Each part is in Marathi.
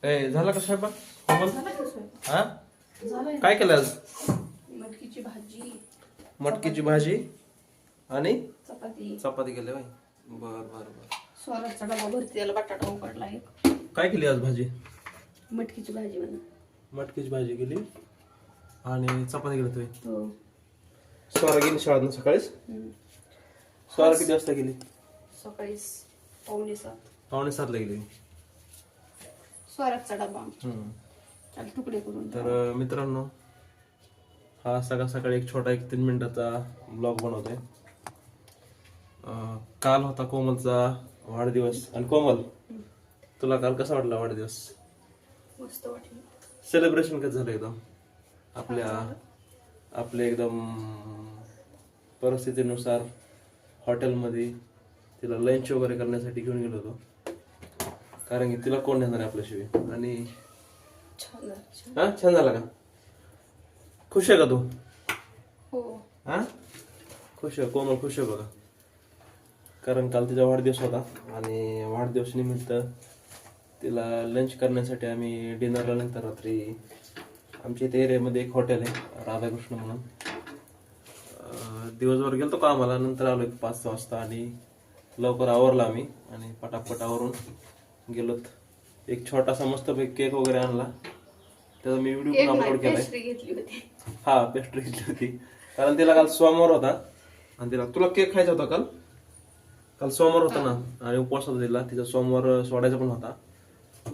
झाला का स्वयंपाक? झाला का स्वयंपाक? हा झालाय. काय केलं आज? मटकीची भाजी, मटकीची भाजी आणि चपाती. चपाती केली बाई. बर बर बर. स्वराचा डबा भरती, त्याला बटाटा उकडला एक. काय केली आज भाजी? मटकीची भाजी म्हणा. मटकीची भाजी केली आणि चपाती केली तुम्ही. हो. स्वरा गेली शाळेत सकाळीच. स्वरा किती वाजता गेली? सकाळी 6:45. 6:45 ला गेली. स्वराचा डबा त्याला तुकडे करून. तर मित्रांनो, हा सकाळ सकाळी एक छोटा 3 मिनिटाचा ब्लॉग बनवतोय. काल होता कोमलचा वाढदिवस. आणि कोमल, तुला काल कसा वाटला वाढदिवस? मस्त वाटलं. सेलिब्रेशन कसं झालं एकदम आपल्या एकदम परिस्थितीनुसार हॉटेलमध्ये तिला लंच वगैरे करण्यासाठी घेऊन गेलो होतो. कारण की तिला कोण नेणार आहे आपल्याशिवाय. आणि छान झालं, छान. हा छान झाला का? खुश आहे का तू? हो. हा खुश आहे. कोमल खुश आहे बघा. कारण काल तिचा वाढदिवस होता आणि वाढदिवस निमित्त तिला लंच करण्यासाठी आम्ही डिनरला नंतर रात्री आमच्या इथे एरियामध्ये एक हॉटेल आहे राधाकृष्ण म्हणून. दिवसभर गेलतो का आम्हाला, नंतर आलो 5 वाजता आणि लवकर आवरला आम्ही आणि पटापट आवरून गेलोत. एक छोटासा मस्त केक वगैरे आणला, त्याचा मी व्हिडिओ पण अपलोड केलाय. पेस्ट्री घेतली होती. हा पेस्ट्री घेतली होती कारण तिला काल सोमवार होता आणि तुला केक खायचा होता काल सोमवार होता ना आणि उपवास होता तिला. तिचा सोमवार सोडायचा पण होता.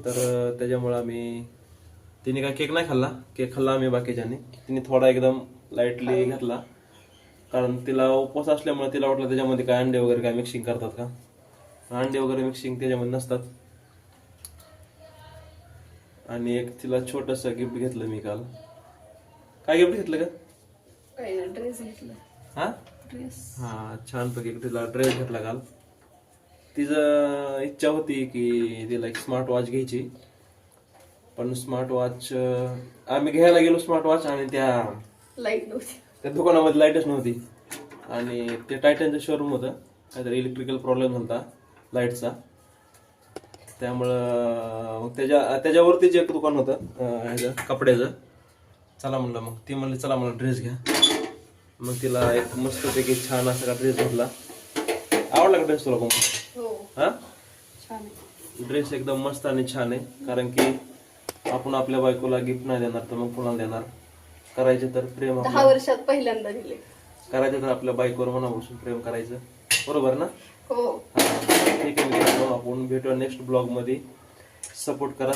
तर त्याच्यामुळे तिने काय केक नाही खाल्ला. केक खाल्ला आम्ही बाकीच्यानी. तिने थोडा एकदम लाईटली घेतला कारण तिला उपवास असल्यामुळे तिला वाटलं त्याच्यामध्ये काय अंडे वगैरे काय मिक्सिंग करतात का. अंडे वगैरे मिक्सिंग त्याच्यामध्ये नसतात. आणि एक तिला छोटस गिफ्ट घेतलं मी काल. काय गिफ्ट घेतलं का? काय ड्रेस घेतला. हा ड्रेस. हा छानपैकी तिला ड्रेस घेतला काल. तिचं इच्छा होती की तिला एक स्मार्ट वॉच घ्यायची, पण स्मार्ट वॉच आम्ही घ्यायला गेलो स्मार्ट वॉच आणि त्या लाईट नव्हती. त्या दुकानामध्ये लाईटच नव्हती. आणि ते टायटनचं शोरूम होतं, काहीतरी इलेक्ट्रिकल प्रॉब्लेम होता लाईटचा. त्यामुळं मग त्याच्यावरतीच एक दुकान होतं कपड्याचं. चला म्हणलं, मग ती म्हणली चला मला ड्रेस घ्या. मग तिला एक मस्तपैकी छान असा ड्रेस घेतला. आवडला का ड्रेस तुला? हो. हा छान आहे. ड्रेस एकदम मस्त आणि छान आहे. कारण की आपण आपल्या बायकोला गिफ्ट नाही देणार तर मग कोणाला देणार? करायचे तर प्रेम 10 वर्षात पहिल्यांदा दिले. करायचं तर आपल्या बायकोवर मनापासून प्रेम करायचं. बरोबर ना? हो. ठीक आहे मित्रांनो, आपण भेटूया नेक्स्ट ब्लॉग मध्ये. सपोर्ट करा.